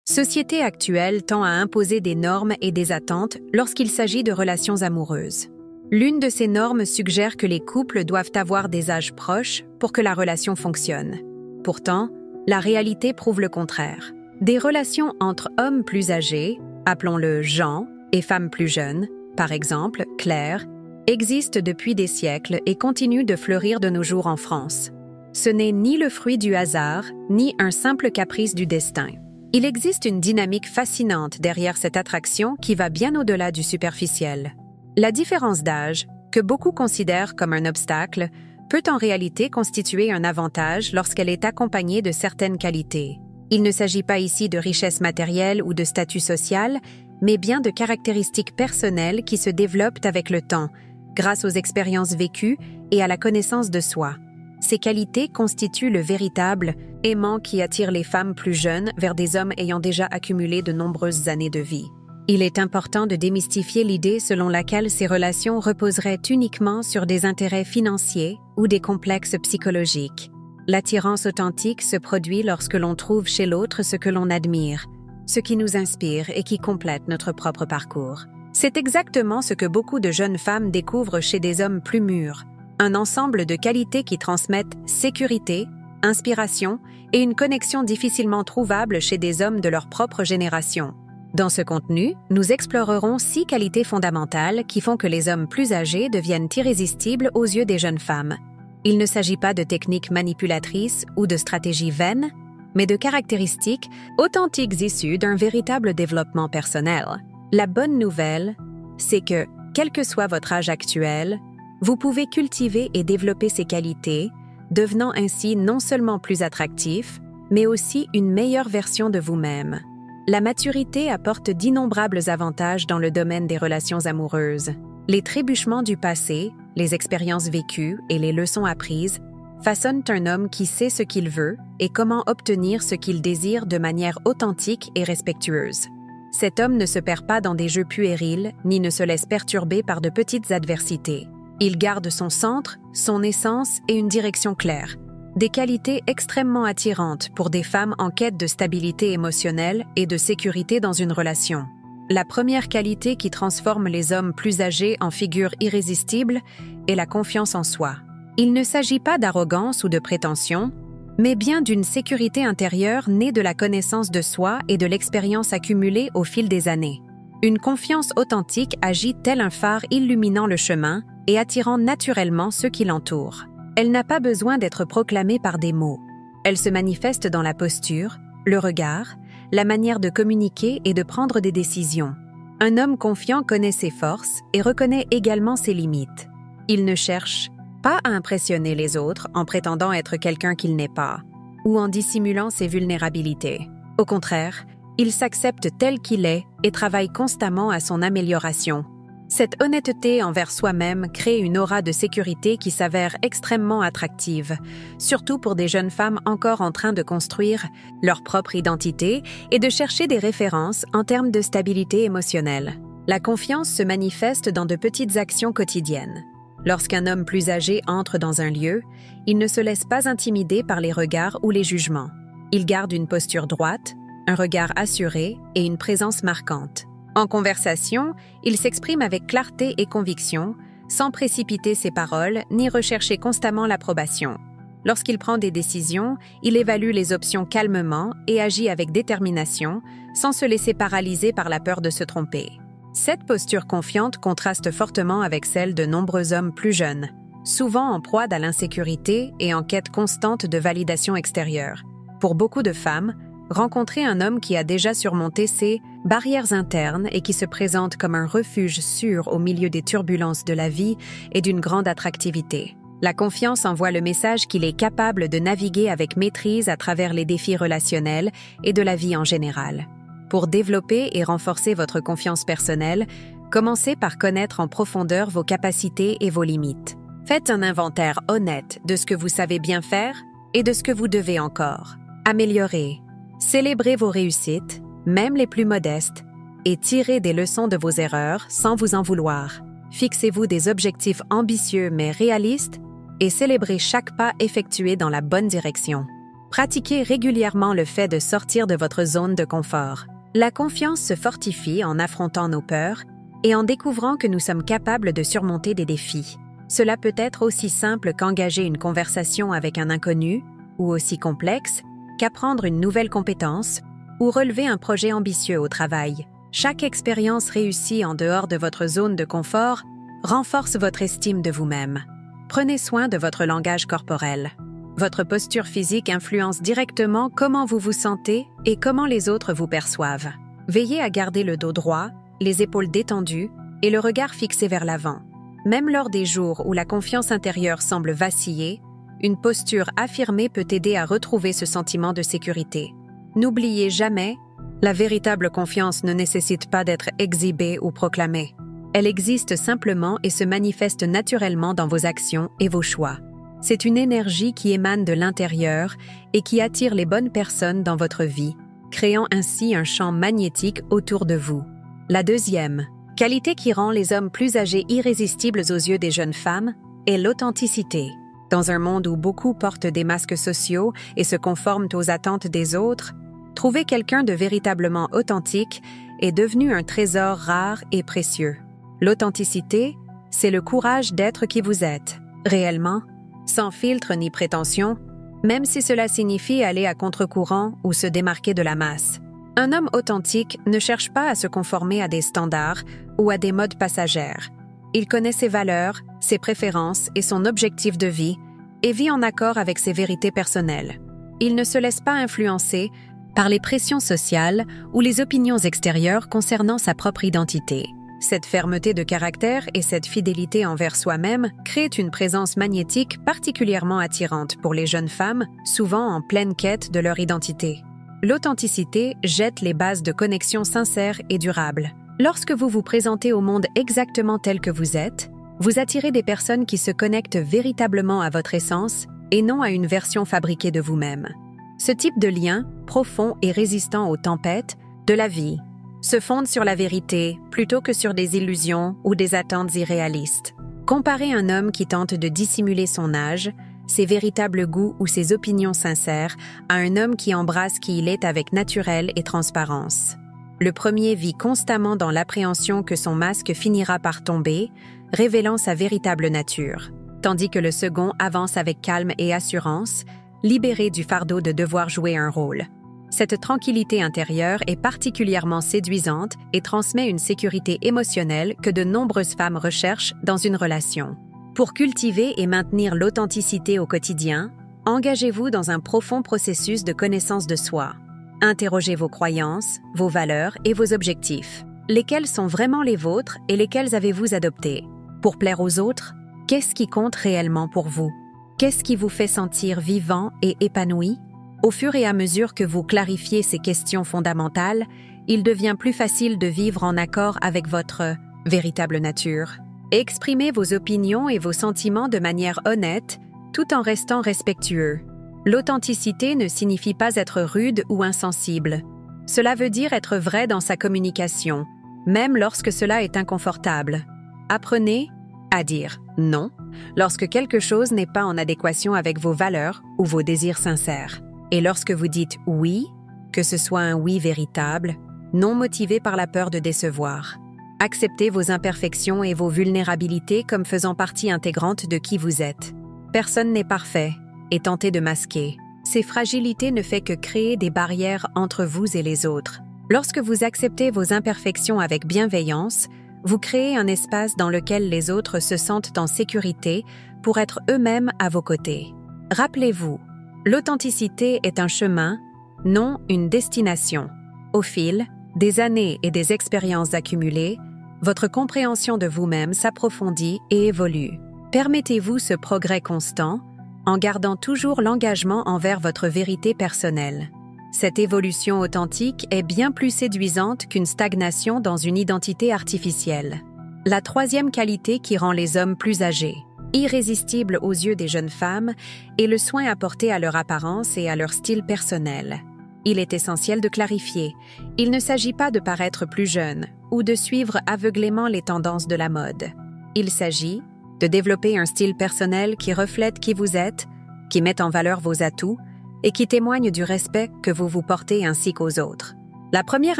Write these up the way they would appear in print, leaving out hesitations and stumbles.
société actuelle tend à imposer des normes et des attentes lorsqu'il s'agit de relations amoureuses. L'une de ces normes suggère que les couples doivent avoir des âges proches pour que la relation fonctionne. Pourtant, la réalité prouve le contraire. Des relations entre hommes plus âgés, appelons-le Jean, et femmes plus jeunes, par exemple Claire, existent depuis des siècles et continuent de fleurir de nos jours en France. Ce n'est ni le fruit du hasard, ni un simple caprice du destin. Il existe une dynamique fascinante derrière cette attraction qui va bien au-delà du superficiel. La différence d'âge, que beaucoup considèrent comme un obstacle, peut en réalité constituer un avantage lorsqu'elle est accompagnée de certaines qualités. Il ne s'agit pas ici de richesse matérielle ou de statut social, mais bien de caractéristiques personnelles qui se développent avec le temps, grâce aux expériences vécues et à la connaissance de soi. Ces qualités constituent le véritable aimant qui attire les femmes plus jeunes vers des hommes ayant déjà accumulé de nombreuses années de vie. Il est important de démystifier l'idée selon laquelle ces relations reposeraient uniquement sur des intérêts financiers ou des complexes psychologiques. L'attirance authentique se produit lorsque l'on trouve chez l'autre ce que l'on admire, ce qui nous inspire et qui complète notre propre parcours. C'est exactement ce que beaucoup de jeunes femmes découvrent chez des hommes plus mûrs, un ensemble de qualités qui transmettent sécurité, inspiration et une connexion difficilement trouvable chez des hommes de leur propre génération. Dans ce contenu, nous explorerons 6 qualités fondamentales qui font que les hommes plus âgés deviennent irrésistibles aux yeux des jeunes femmes. Il ne s'agit pas de techniques manipulatrices ou de stratégies vaines, mais de caractéristiques authentiques issues d'un véritable développement personnel. La bonne nouvelle, c'est que, quel que soit votre âge actuel, vous pouvez cultiver et développer ces qualités, devenant ainsi non seulement plus attractif, mais aussi une meilleure version de vous-même. La maturité apporte d'innombrables avantages dans le domaine des relations amoureuses. Les trébuchements du passé, les expériences vécues et les leçons apprises façonnent un homme qui sait ce qu'il veut et comment obtenir ce qu'il désire de manière authentique et respectueuse. Cet homme ne se perd pas dans des jeux puérils ni ne se laisse perturber par de petites adversités. Il garde son centre, son essence et une direction claire. Des qualités extrêmement attirantes pour des femmes en quête de stabilité émotionnelle et de sécurité dans une relation. La première qualité qui transforme les hommes plus âgés en figures irrésistibles est la confiance en soi. Il ne s'agit pas d'arrogance ou de prétention, mais bien d'une sécurité intérieure née de la connaissance de soi et de l'expérience accumulée au fil des années. Une confiance authentique agit tel un phare illuminant le chemin et attirant naturellement ceux qui l'entourent. Elle n'a pas besoin d'être proclamée par des mots. Elle se manifeste dans la posture, le regard, la manière de communiquer et de prendre des décisions. Un homme confiant connaît ses forces et reconnaît également ses limites. Il ne cherche pas à impressionner les autres en prétendant être quelqu'un qu'il n'est pas, ou en dissimulant ses vulnérabilités. Au contraire, il s'accepte tel qu'il est et travaille constamment à son amélioration. Cette honnêteté envers soi-même crée une aura de sécurité qui s'avère extrêmement attractive, surtout pour des jeunes femmes encore en train de construire leur propre identité et de chercher des références en termes de stabilité émotionnelle. La confiance se manifeste dans de petites actions quotidiennes. Lorsqu'un homme plus âgé entre dans un lieu, il ne se laisse pas intimider par les regards ou les jugements. Il garde une posture droite, un regard assuré et une présence marquante. En conversation, il s'exprime avec clarté et conviction, sans précipiter ses paroles ni rechercher constamment l'approbation. Lorsqu'il prend des décisions, il évalue les options calmement et agit avec détermination, sans se laisser paralyser par la peur de se tromper. Cette posture confiante contraste fortement avec celle de nombreux hommes plus jeunes, souvent en proie à l'insécurité et en quête constante de validation extérieure. Pour beaucoup de femmes, rencontrer un homme qui a déjà surmonté ses barrières internes et qui se présente comme un refuge sûr au milieu des turbulences de la vie est d'une grande attractivité. La confiance envoie le message qu'il est capable de naviguer avec maîtrise à travers les défis relationnels et de la vie en général. Pour développer et renforcer votre confiance personnelle, commencez par connaître en profondeur vos capacités et vos limites. Faites un inventaire honnête de ce que vous savez bien faire et de ce que vous devez encore améliorer. Célébrez vos réussites, même les plus modestes, et tirez des leçons de vos erreurs sans vous en vouloir. Fixez-vous des objectifs ambitieux mais réalistes et célébrez chaque pas effectué dans la bonne direction. Pratiquez régulièrement le fait de sortir de votre zone de confort. La confiance se fortifie en affrontant nos peurs et en découvrant que nous sommes capables de surmonter des défis. Cela peut être aussi simple qu'engager une conversation avec un inconnu, ou aussi complexe qu'apprendre une nouvelle compétence ou relever un projet ambitieux au travail. Chaque expérience réussie en dehors de votre zone de confort renforce votre estime de vous-même. Prenez soin de votre langage corporel. Votre posture physique influence directement comment vous vous sentez et comment les autres vous perçoivent. Veillez à garder le dos droit, les épaules détendues et le regard fixé vers l'avant. Même lors des jours où la confiance intérieure semble vaciller, une posture affirmée peut aider à retrouver ce sentiment de sécurité. N'oubliez jamais, la véritable confiance ne nécessite pas d'être exhibée ou proclamée. Elle existe simplement et se manifeste naturellement dans vos actions et vos choix. C'est une énergie qui émane de l'intérieur et qui attire les bonnes personnes dans votre vie, créant ainsi un champ magnétique autour de vous. La deuxième qualité qui rend les hommes plus âgés irrésistibles aux yeux des jeunes femmes est l'authenticité. Dans un monde où beaucoup portent des masques sociaux et se conforment aux attentes des autres, trouver quelqu'un de véritablement authentique est devenu un trésor rare et précieux. L'authenticité, c'est le courage d'être qui vous êtes, réellement, sans filtre ni prétention, même si cela signifie aller à contre-courant ou se démarquer de la masse. Un homme authentique ne cherche pas à se conformer à des standards ou à des modes passagères. Il connaît ses valeurs, ses préférences et son objectif de vie et vit en accord avec ses vérités personnelles. Il ne se laisse pas influencer par les pressions sociales ou les opinions extérieures concernant sa propre identité. Cette fermeté de caractère et cette fidélité envers soi-même créent une présence magnétique particulièrement attirante pour les jeunes femmes, souvent en pleine quête de leur identité. L'authenticité jette les bases de connexions sincères et durables. Lorsque vous vous présentez au monde exactement tel que vous êtes, vous attirez des personnes qui se connectent véritablement à votre essence et non à une version fabriquée de vous-même. Ce type de lien, profond et résistant aux tempêtes de la vie, se fonde sur la vérité plutôt que sur des illusions ou des attentes irréalistes. Comparez un homme qui tente de dissimuler son âge, ses véritables goûts ou ses opinions sincères à un homme qui embrasse qui il est avec naturel et transparence. Le premier vit constamment dans l'appréhension que son masque finira par tomber, révélant sa véritable nature, tandis que le second avance avec calme et assurance, libéré du fardeau de devoir jouer un rôle. Cette tranquillité intérieure est particulièrement séduisante et transmet une sécurité émotionnelle que de nombreuses femmes recherchent dans une relation. Pour cultiver et maintenir l'authenticité au quotidien, engagez-vous dans un profond processus de connaissance de soi. Interrogez vos croyances, vos valeurs et vos objectifs. Lesquels sont vraiment les vôtres et lesquels avez-vous adoptés? Pour plaire aux autres, qu'est-ce qui compte réellement pour vous? Qu'est-ce qui vous fait sentir vivant et épanoui? Au fur et à mesure que vous clarifiez ces questions fondamentales, il devient plus facile de vivre en accord avec votre véritable nature. Exprimez vos opinions et vos sentiments de manière honnête, tout en restant respectueux. L'authenticité ne signifie pas être rude ou insensible. Cela veut dire être vrai dans sa communication, même lorsque cela est inconfortable. Apprenez à dire non lorsque quelque chose n'est pas en adéquation avec vos valeurs ou vos désirs sincères. Et lorsque vous dites oui, que ce soit un oui véritable, non motivé par la peur de décevoir. Acceptez vos imperfections et vos vulnérabilités comme faisant partie intégrante de qui vous êtes. Personne n'est parfait, et tentez de masquer. Ces fragilités ne font que créer des barrières entre vous et les autres. Lorsque vous acceptez vos imperfections avec bienveillance, vous créez un espace dans lequel les autres se sentent en sécurité pour être eux-mêmes à vos côtés. Rappelez-vous, l'authenticité est un chemin, non une destination. Au fil des années et des expériences accumulées, votre compréhension de vous-même s'approfondit et évolue. Permettez-vous ce progrès constant en gardant toujours l'engagement envers votre vérité personnelle. Cette évolution authentique est bien plus séduisante qu'une stagnation dans une identité artificielle. La troisième qualité qui rend les hommes plus âgés, irrésistibles aux yeux des jeunes femmes, est le soin apporté à leur apparence et à leur style personnel. Il est essentiel de clarifier. Il ne s'agit pas de paraître plus jeune ou de suivre aveuglément les tendances de la mode. Il s'agit de développer un style personnel qui reflète qui vous êtes, qui met en valeur vos atouts, et qui témoigne du respect que vous vous portez ainsi qu'aux autres. La première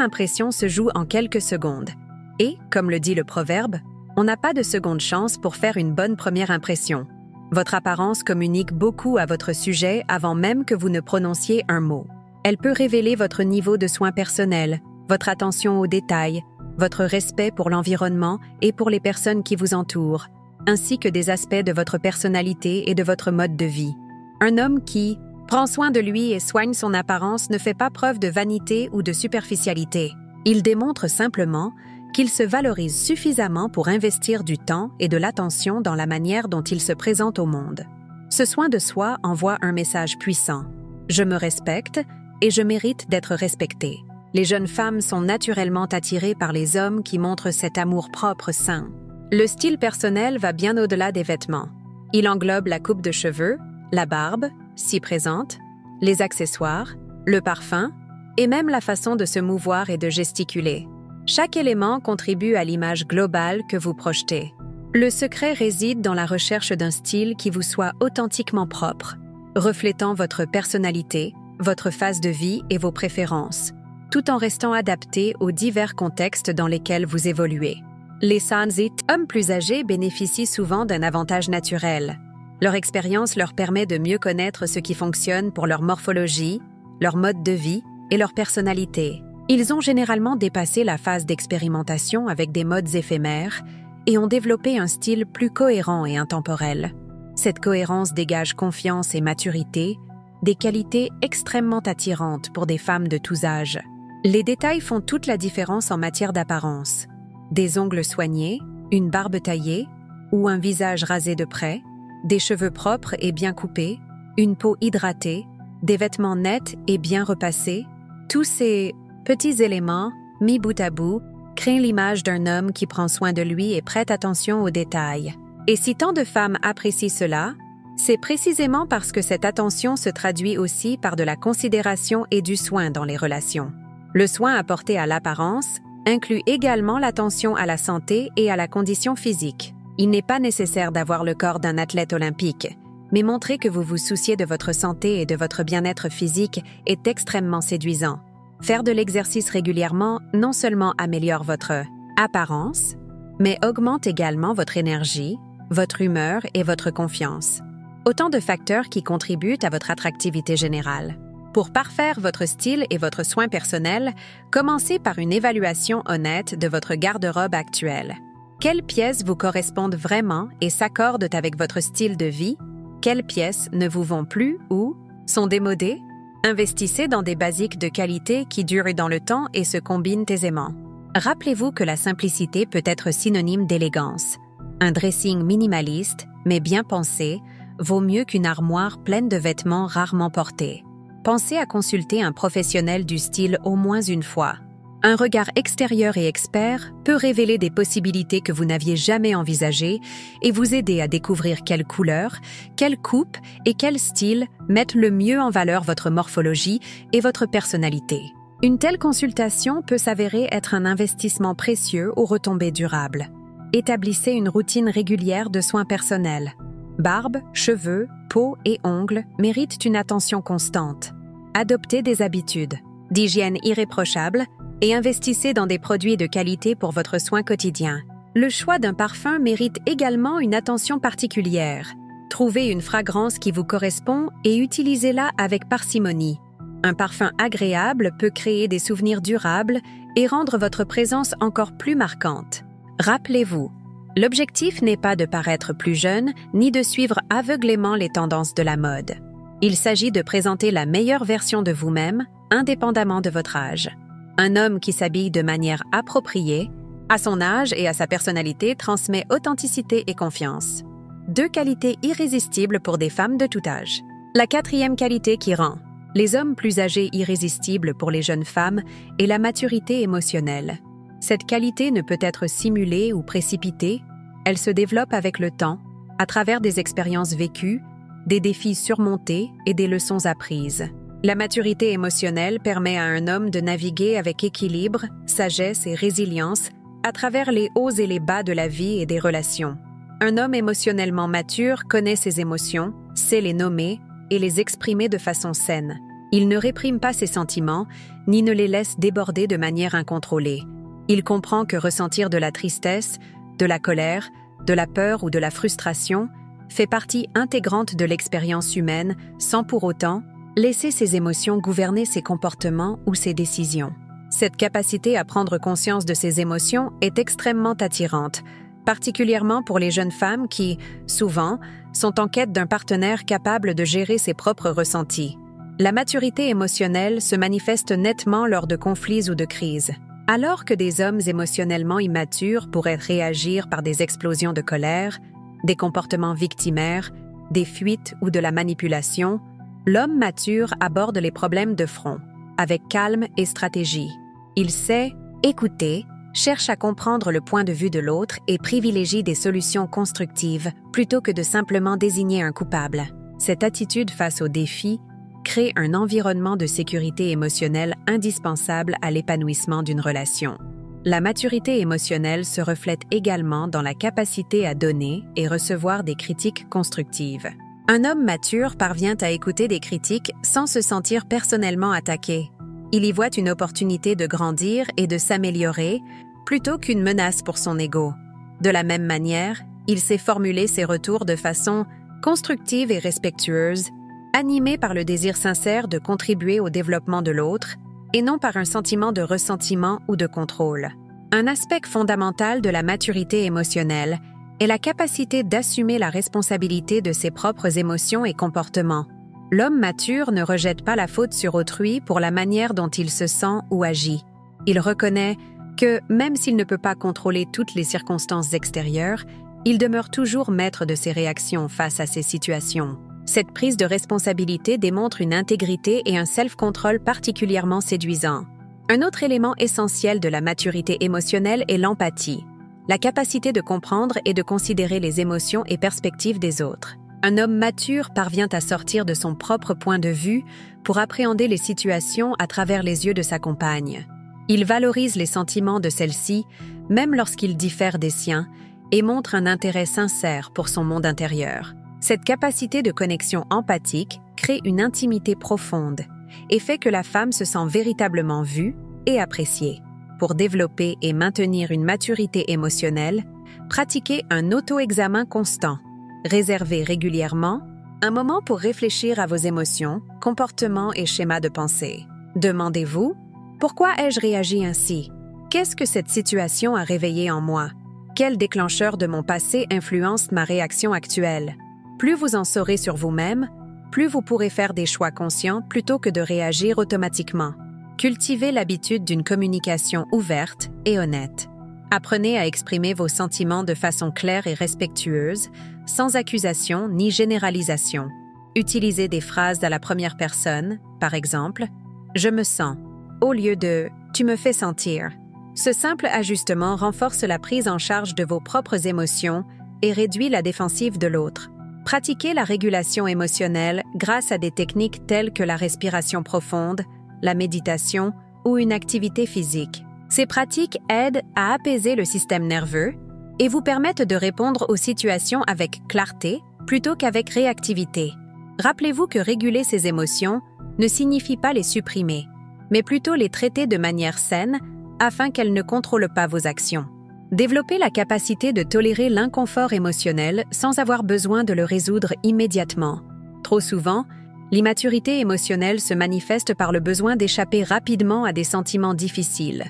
impression se joue en quelques secondes. Et, comme le dit le proverbe, on n'a pas de seconde chance pour faire une bonne première impression. Votre apparence communique beaucoup à votre sujet avant même que vous ne prononciez un mot. Elle peut révéler votre niveau de soins personnels, votre attention aux détails, votre respect pour l'environnement et pour les personnes qui vous entourent, ainsi que des aspects de votre personnalité et de votre mode de vie. Un homme qui prend soin de lui et soigne son apparence ne fait pas preuve de vanité ou de superficialité. Il démontre simplement qu'il se valorise suffisamment pour investir du temps et de l'attention dans la manière dont il se présente au monde. Ce soin de soi envoie un message puissant. Je me respecte et je mérite d'être respectée. Les jeunes femmes sont naturellement attirées par les hommes qui montrent cet amour-propre sain. Le style personnel va bien au-delà des vêtements. Il englobe la coupe de cheveux, la barbe, si présente, les accessoires, le parfum et même la façon de se mouvoir et de gesticuler. Chaque élément contribue à l'image globale que vous projetez. Le secret réside dans la recherche d'un style qui vous soit authentiquement propre, reflétant votre personnalité, votre phase de vie et vos préférences, tout en restant adapté aux divers contextes dans lesquels vous évoluez. Les Sanzit, hommes plus âgés, bénéficient souvent d'un avantage naturel. Leur expérience leur permet de mieux connaître ce qui fonctionne pour leur morphologie, leur mode de vie et leur personnalité. Ils ont généralement dépassé la phase d'expérimentation avec des modes éphémères et ont développé un style plus cohérent et intemporel. Cette cohérence dégage confiance et maturité, des qualités extrêmement attirantes pour des femmes de tous âges. Les détails font toute la différence en matière d'apparence. Des ongles soignés, une barbe taillée ou un visage rasé de près, des cheveux propres et bien coupés, une peau hydratée, des vêtements nets et bien repassés, tous ces petits éléments, mis bout à bout, créent l'image d'un homme qui prend soin de lui et prête attention aux détails. Et si tant de femmes apprécient cela, c'est précisément parce que cette attention se traduit aussi par de la considération et du soin dans les relations. Le soin apporté à l'apparence inclut également l'attention à la santé et à la condition physique. Il n'est pas nécessaire d'avoir le corps d'un athlète olympique, mais montrer que vous vous souciez de votre santé et de votre bien-être physique est extrêmement séduisant. Faire de l'exercice régulièrement non seulement améliore votre apparence, mais augmente également votre énergie, votre humeur et votre confiance. Autant de facteurs qui contribuent à votre attractivité générale. Pour parfaire votre style et votre soin personnel, commencez par une évaluation honnête de votre garde-robe actuelle. Quelles pièces vous correspondent vraiment et s'accordent avec votre style de vie? Quelles pièces ne vous vont plus ou sont démodées? Investissez dans des basiques de qualité qui durent dans le temps et se combinent aisément. Rappelez-vous que la simplicité peut être synonyme d'élégance. Un dressing minimaliste, mais bien pensé, vaut mieux qu'une armoire pleine de vêtements rarement portés. Pensez à consulter un professionnel du style au moins une fois. Un regard extérieur et expert peut révéler des possibilités que vous n'aviez jamais envisagées et vous aider à découvrir quelles couleurs, quelles coupes et quels styles mettent le mieux en valeur votre morphologie et votre personnalité. Une telle consultation peut s'avérer être un investissement précieux aux retombées durables. Établissez une routine régulière de soins personnels. Barbe, cheveux, peau et ongles méritent une attention constante. Adoptez des habitudes d'hygiène irréprochables et investissez dans des produits de qualité pour votre soin quotidien. Le choix d'un parfum mérite également une attention particulière. Trouvez une fragrance qui vous correspond et utilisez-la avec parcimonie. Un parfum agréable peut créer des souvenirs durables et rendre votre présence encore plus marquante. Rappelez-vous, l'objectif n'est pas de paraître plus jeune ni de suivre aveuglément les tendances de la mode. Il s'agit de présenter la meilleure version de vous-même, indépendamment de votre âge. Un homme qui s'habille de manière appropriée, à son âge et à sa personnalité, transmet authenticité et confiance. 2 qualités irrésistibles pour des femmes de tout âge. La 4e qualité qui rend les hommes plus âgés irrésistibles pour les jeunes femmes est la maturité émotionnelle. Cette qualité ne peut être simulée ou précipitée, elle se développe avec le temps, à travers des expériences vécues, des défis surmontés et des leçons apprises. La maturité émotionnelle permet à un homme de naviguer avec équilibre, sagesse et résilience à travers les hauts et les bas de la vie et des relations. Un homme émotionnellement mature connaît ses émotions, sait les nommer et les exprimer de façon saine. Il ne réprime pas ses sentiments, ni ne les laisse déborder de manière incontrôlée. Il comprend que ressentir de la tristesse, de la colère, de la peur ou de la frustration fait partie intégrante de l'expérience humaine sans pour autant laisser ses émotions gouverner ses comportements ou ses décisions. Cette capacité à prendre conscience de ses émotions est extrêmement attirante, particulièrement pour les jeunes femmes qui, souvent, sont en quête d'un partenaire capable de gérer ses propres ressentis. La maturité émotionnelle se manifeste nettement lors de conflits ou de crises. Alors que des hommes émotionnellement immatures pourraient réagir par des explosions de colère, des comportements victimaires, des fuites ou de la manipulation, l'homme mature aborde les problèmes de front, avec calme et stratégie. Il sait écouter, cherche à comprendre le point de vue de l'autre et privilégie des solutions constructives plutôt que de simplement désigner un coupable. Cette attitude face aux défis crée un environnement de sécurité émotionnelle indispensable à l'épanouissement d'une relation. La maturité émotionnelle se reflète également dans la capacité à donner et recevoir des critiques constructives. Un homme mature parvient à écouter des critiques sans se sentir personnellement attaqué. Il y voit une opportunité de grandir et de s'améliorer plutôt qu'une menace pour son ego. De la même manière, il sait formuler ses retours de façon constructive et respectueuse, animé par le désir sincère de contribuer au développement de l'autre et non par un sentiment de ressentiment ou de contrôle. Un aspect fondamental de la maturité émotionnelle est la capacité d'assumer la responsabilité de ses propres émotions et comportements. L'homme mature ne rejette pas la faute sur autrui pour la manière dont il se sent ou agit. Il reconnaît que, même s'il ne peut pas contrôler toutes les circonstances extérieures, il demeure toujours maître de ses réactions face à ces situations. Cette prise de responsabilité démontre une intégrité et un self-control particulièrement séduisants. Un autre élément essentiel de la maturité émotionnelle est l'empathie, la capacité de comprendre et de considérer les émotions et perspectives des autres. Un homme mature parvient à sortir de son propre point de vue pour appréhender les situations à travers les yeux de sa compagne. Il valorise les sentiments de celle-ci, même lorsqu'ils diffèrent des siens, et montre un intérêt sincère pour son monde intérieur. Cette capacité de connexion empathique crée une intimité profonde et fait que la femme se sent véritablement vue et appréciée. Pour développer et maintenir une maturité émotionnelle, pratiquez un auto-examen constant. Réservez régulièrement un moment pour réfléchir à vos émotions, comportements et schémas de pensée. Demandez-vous « Pourquoi ai-je réagi ainsi? Qu'est-ce que cette situation a réveillé en moi? Quel déclencheur de mon passé influence ma réaction actuelle? » Plus vous en saurez sur vous-même, plus vous pourrez faire des choix conscients plutôt que de réagir automatiquement. Cultivez l'habitude d'une communication ouverte et honnête. Apprenez à exprimer vos sentiments de façon claire et respectueuse, sans accusation ni généralisation. Utilisez des phrases à la première personne, par exemple « Je me sens » au lieu de « Tu me fais sentir ». Ce simple ajustement renforce la prise en charge de vos propres émotions et réduit la défensive de l'autre. Pratiquez la régulation émotionnelle grâce à des techniques telles que la respiration profonde, la méditation ou une activité physique. Ces pratiques aident à apaiser le système nerveux et vous permettent de répondre aux situations avec clarté plutôt qu'avec réactivité. Rappelez-vous que réguler ses émotions ne signifie pas les supprimer, mais plutôt les traiter de manière saine afin qu'elles ne contrôlent pas vos actions. Développez la capacité de tolérer l'inconfort émotionnel sans avoir besoin de le résoudre immédiatement. Trop souvent, l'immaturité émotionnelle se manifeste par le besoin d'échapper rapidement à des sentiments difficiles,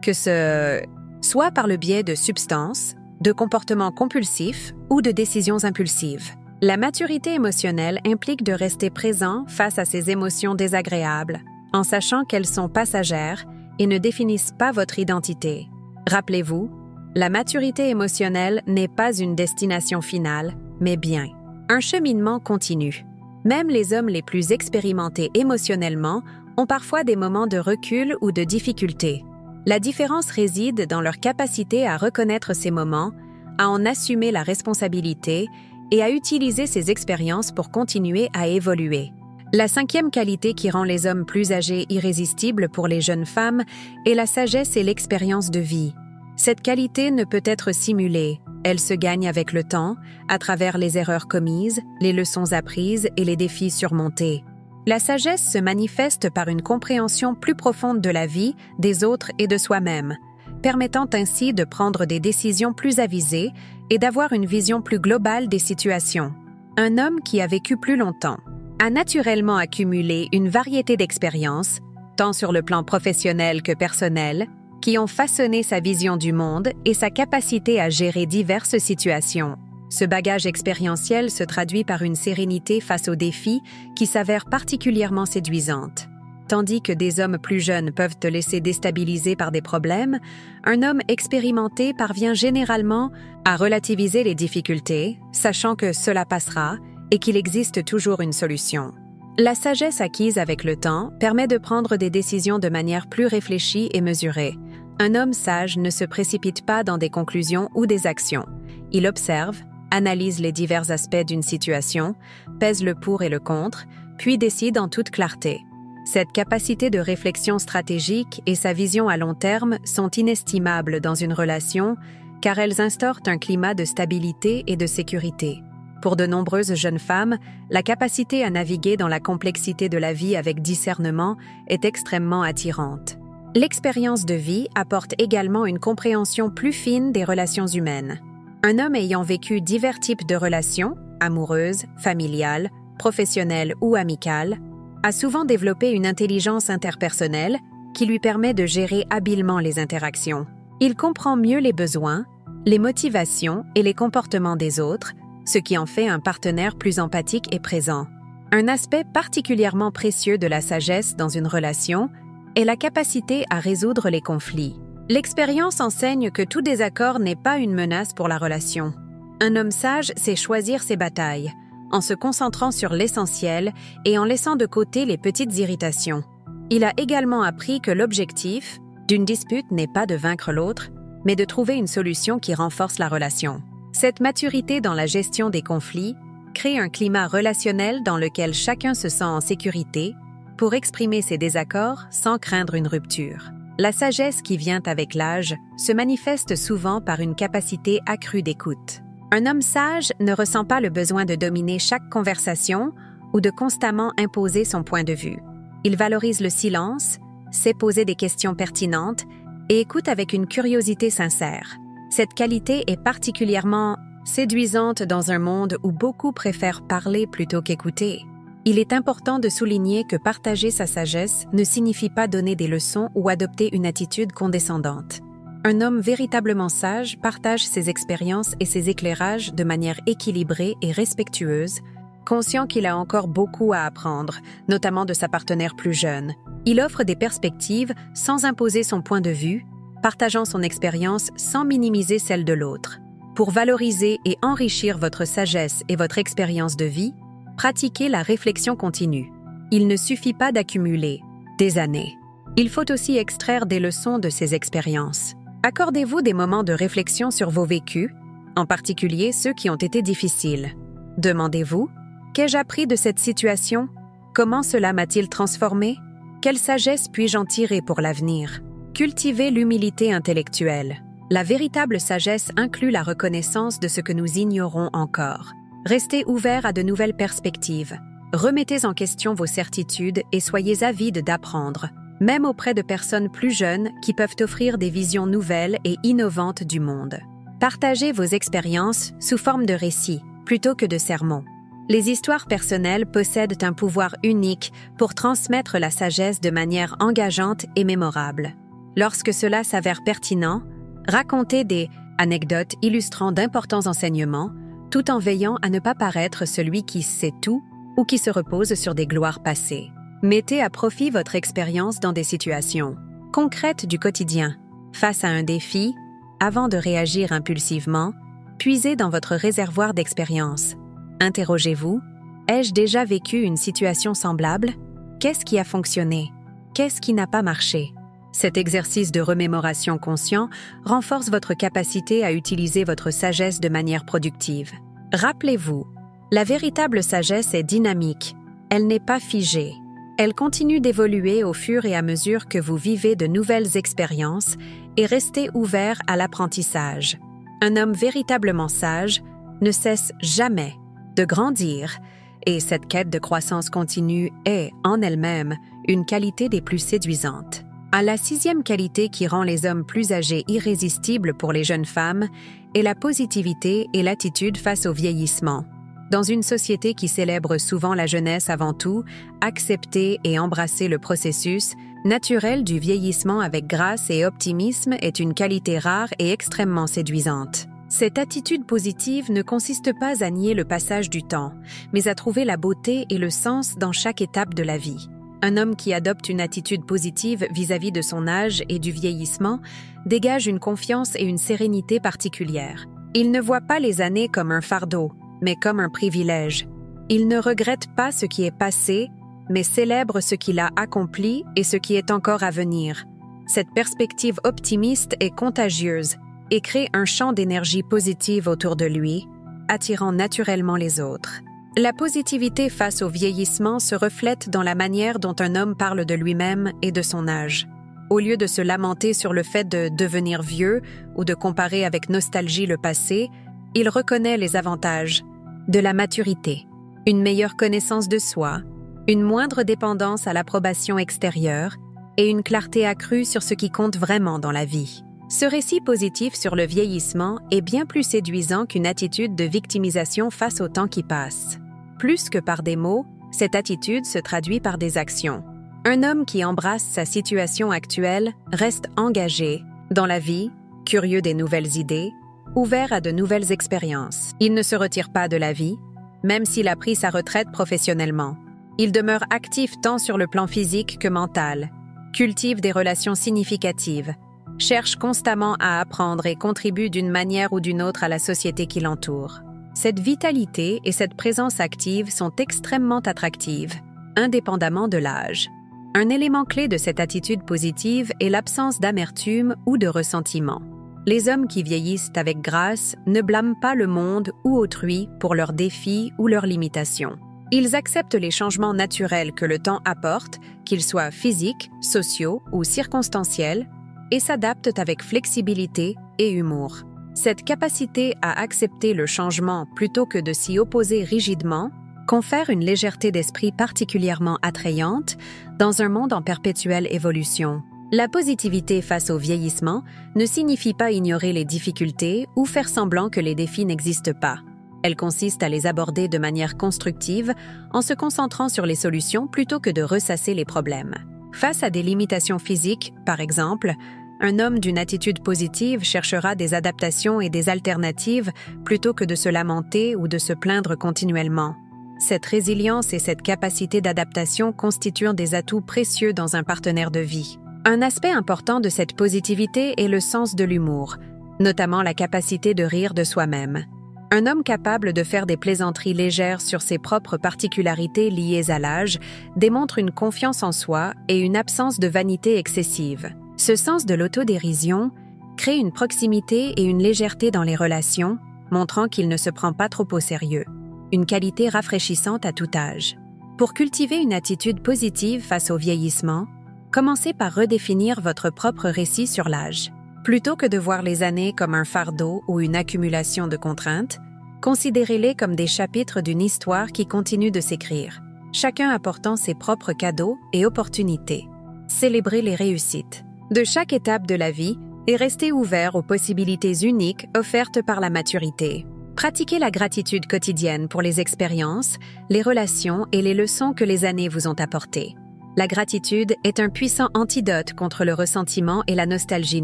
que ce soit par le biais de substances, de comportements compulsifs ou de décisions impulsives. La maturité émotionnelle implique de rester présent face à ces émotions désagréables, en sachant qu'elles sont passagères et ne définissent pas votre identité. Rappelez-vous, la maturité émotionnelle n'est pas une destination finale, mais bien un cheminement continu. Même les hommes les plus expérimentés émotionnellement ont parfois des moments de recul ou de difficulté. La différence réside dans leur capacité à reconnaître ces moments, à en assumer la responsabilité et à utiliser ces expériences pour continuer à évoluer. La 5e qualité qui rend les hommes plus âgés irrésistibles pour les jeunes femmes est la sagesse et l'expérience de vie. Cette qualité ne peut être simulée, Elle se gagne avec le temps, à travers les erreurs commises, les leçons apprises et les défis surmontés. La sagesse se manifeste par une compréhension plus profonde de la vie, des autres et de soi-même, permettant ainsi de prendre des décisions plus avisées et d'avoir une vision plus globale des situations. Un homme qui a vécu plus longtemps a naturellement accumulé une variété d'expériences, tant sur le plan professionnel que personnel, qui ont façonné sa vision du monde et sa capacité à gérer diverses situations. Ce bagage expérientiel se traduit par une sérénité face aux défis qui s'avère particulièrement séduisante. Tandis que des hommes plus jeunes peuvent te laisser déstabiliser par des problèmes, un homme expérimenté parvient généralement à relativiser les difficultés, sachant que cela passera et qu'il existe toujours une solution. La sagesse acquise avec le temps permet de prendre des décisions de manière plus réfléchie et mesurée. Un homme sage ne se précipite pas dans des conclusions ou des actions. Il observe, analyse les divers aspects d'une situation, pèse le pour et le contre, puis décide en toute clarté. Cette capacité de réflexion stratégique et sa vision à long terme sont inestimables dans une relation car elles instaurent un climat de stabilité et de sécurité. Pour de nombreuses jeunes femmes, la capacité à naviguer dans la complexité de la vie avec discernement est extrêmement attirante. L'expérience de vie apporte également une compréhension plus fine des relations humaines. Un homme ayant vécu divers types de relations, amoureuses, familiales, professionnelles ou amicales, a souvent développé une intelligence interpersonnelle qui lui permet de gérer habilement les interactions. Il comprend mieux les besoins, les motivations et les comportements des autres, ce qui en fait un partenaire plus empathique et présent. Un aspect particulièrement précieux de la sagesse dans une relation est la capacité à résoudre les conflits. L'expérience enseigne que tout désaccord n'est pas une menace pour la relation. Un homme sage sait choisir ses batailles, en se concentrant sur l'essentiel et en laissant de côté les petites irritations. Il a également appris que l'objectif d'une dispute n'est pas de vaincre l'autre, mais de trouver une solution qui renforce la relation. Cette maturité dans la gestion des conflits crée un climat relationnel dans lequel chacun se sent en sécurité pour exprimer ses désaccords sans craindre une rupture. La sagesse qui vient avec l'âge se manifeste souvent par une capacité accrue d'écoute. Un homme sage ne ressent pas le besoin de dominer chaque conversation ou de constamment imposer son point de vue. Il valorise le silence, sait poser des questions pertinentes et écoute avec une curiosité sincère. Cette qualité est particulièrement séduisante dans un monde où beaucoup préfèrent parler plutôt qu'écouter. Il est important de souligner que partager sa sagesse ne signifie pas donner des leçons ou adopter une attitude condescendante. Un homme véritablement sage partage ses expériences et ses éclairages de manière équilibrée et respectueuse, conscient qu'il a encore beaucoup à apprendre, notamment de sa partenaire plus jeune. Il offre des perspectives sans imposer son point de vue, partageant son expérience sans minimiser celle de l'autre. Pour valoriser et enrichir votre sagesse et votre expérience de vie, pratiquez la réflexion continue. Il ne suffit pas d'accumuler des années. Il faut aussi extraire des leçons de ces expériences. Accordez-vous des moments de réflexion sur vos vécus, en particulier ceux qui ont été difficiles. Demandez-vous, qu'ai-je appris de cette situation? Comment cela m'a-t-il transformé? Quelle sagesse puis-je en tirer pour l'avenir? Cultivez l'humilité intellectuelle. La véritable sagesse inclut la reconnaissance de ce que nous ignorons encore. Restez ouvert à de nouvelles perspectives. Remettez en question vos certitudes et soyez avide d'apprendre, même auprès de personnes plus jeunes qui peuvent offrir des visions nouvelles et innovantes du monde. Partagez vos expériences sous forme de récits, plutôt que de sermons. Les histoires personnelles possèdent un pouvoir unique pour transmettre la sagesse de manière engageante et mémorable. Lorsque cela s'avère pertinent, racontez des anecdotes illustrant d'importants enseignements, tout en veillant à ne pas paraître celui qui sait tout ou qui se repose sur des gloires passées. Mettez à profit votre expérience dans des situations concrètes du quotidien. Face à un défi, avant de réagir impulsivement, puisez dans votre réservoir d'expérience. Interrogez-vous, ai-je déjà vécu une situation semblable? Qu'est-ce qui a fonctionné? Qu'est-ce qui n'a pas marché? Cet exercice de remémoration conscient renforce votre capacité à utiliser votre sagesse de manière productive. Rappelez-vous, la véritable sagesse est dynamique, elle n'est pas figée. Elle continue d'évoluer au fur et à mesure que vous vivez de nouvelles expériences et restez ouvert à l'apprentissage. Un homme véritablement sage ne cesse jamais de grandir, et cette quête de croissance continue est, en elle-même, une qualité des plus séduisantes. À la 6e qualité qui rend les hommes plus âgés irrésistibles pour les jeunes femmes est la positivité et l'attitude face au vieillissement. Dans une société qui célèbre souvent la jeunesse avant tout, accepter et embrasser le processus naturel du vieillissement avec grâce et optimisme est une qualité rare et extrêmement séduisante. Cette attitude positive ne consiste pas à nier le passage du temps, mais à trouver la beauté et le sens dans chaque étape de la vie. Un homme qui adopte une attitude positive vis-à-vis de son âge et du vieillissement dégage une confiance et une sérénité particulières. Il ne voit pas les années comme un fardeau, mais comme un privilège. Il ne regrette pas ce qui est passé, mais célèbre ce qu'il a accompli et ce qui est encore à venir. Cette perspective optimiste est contagieuse et crée un champ d'énergie positive autour de lui, attirant naturellement les autres. La positivité face au vieillissement se reflète dans la manière dont un homme parle de lui-même et de son âge. Au lieu de se lamenter sur le fait de devenir vieux ou de comparer avec nostalgie le passé, il reconnaît les avantages de la maturité, une meilleure connaissance de soi, une moindre dépendance à l'approbation extérieure et une clarté accrue sur ce qui compte vraiment dans la vie. Ce récit positif sur le vieillissement est bien plus séduisant qu'une attitude de victimisation face au temps qui passe. Plus que par des mots, cette attitude se traduit par des actions. Un homme qui embrasse sa situation actuelle reste engagé dans la vie, curieux des nouvelles idées, ouvert à de nouvelles expériences. Il ne se retire pas de la vie, même s'il a pris sa retraite professionnellement. Il demeure actif tant sur le plan physique que mental, cultive des relations significatives, cherche constamment à apprendre et contribue d'une manière ou d'une autre à la société qui l'entoure. Cette vitalité et cette présence active sont extrêmement attractives, indépendamment de l'âge. Un élément clé de cette attitude positive est l'absence d'amertume ou de ressentiment. Les hommes qui vieillissent avec grâce ne blâment pas le monde ou autrui pour leurs défis ou leurs limitations. Ils acceptent les changements naturels que le temps apporte, qu'ils soient physiques, sociaux ou circonstanciels, et s'adaptent avec flexibilité et humour. Cette capacité à accepter le changement plutôt que de s'y opposer rigidement confère une légèreté d'esprit particulièrement attrayante dans un monde en perpétuelle évolution. La positivité face au vieillissement ne signifie pas ignorer les difficultés ou faire semblant que les défis n'existent pas. Elle consiste à les aborder de manière constructive en se concentrant sur les solutions plutôt que de ressasser les problèmes. Face à des limitations physiques, par exemple, un homme d'une attitude positive cherchera des adaptations et des alternatives plutôt que de se lamenter ou de se plaindre continuellement. Cette résilience et cette capacité d'adaptation constituent des atouts précieux dans un partenaire de vie. Un aspect important de cette positivité est le sens de l'humour, notamment la capacité de rire de soi-même. Un homme capable de faire des plaisanteries légères sur ses propres particularités liées à l'âge démontre une confiance en soi et une absence de vanité excessive. Ce sens de l'autodérision crée une proximité et une légèreté dans les relations, montrant qu'il ne se prend pas trop au sérieux. Une qualité rafraîchissante à tout âge. Pour cultiver une attitude positive face au vieillissement, commencez par redéfinir votre propre récit sur l'âge. Plutôt que de voir les années comme un fardeau ou une accumulation de contraintes, considérez-les comme des chapitres d'une histoire qui continue de s'écrire, chacun apportant ses propres cadeaux et opportunités. Célébrez les réussites de chaque étape de la vie et restez ouvert aux possibilités uniques offertes par la maturité. Pratiquez la gratitude quotidienne pour les expériences, les relations et les leçons que les années vous ont apportées. La gratitude est un puissant antidote contre le ressentiment et la nostalgie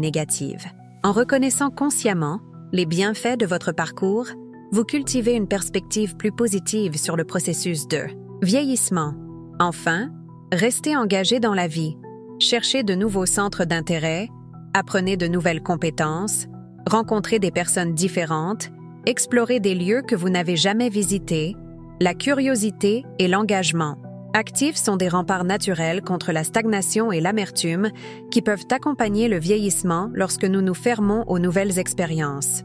négative. En reconnaissant consciemment les bienfaits de votre parcours, vous cultivez une perspective plus positive sur le processus de vieillissement. Enfin, restez engagé dans la vie. Cherchez de nouveaux centres d'intérêt, apprenez de nouvelles compétences, rencontrez des personnes différentes, explorez des lieux que vous n'avez jamais visités. La curiosité et l'engagement actifs sont des remparts naturels contre la stagnation et l'amertume qui peuvent accompagner le vieillissement lorsque nous nous fermons aux nouvelles expériences.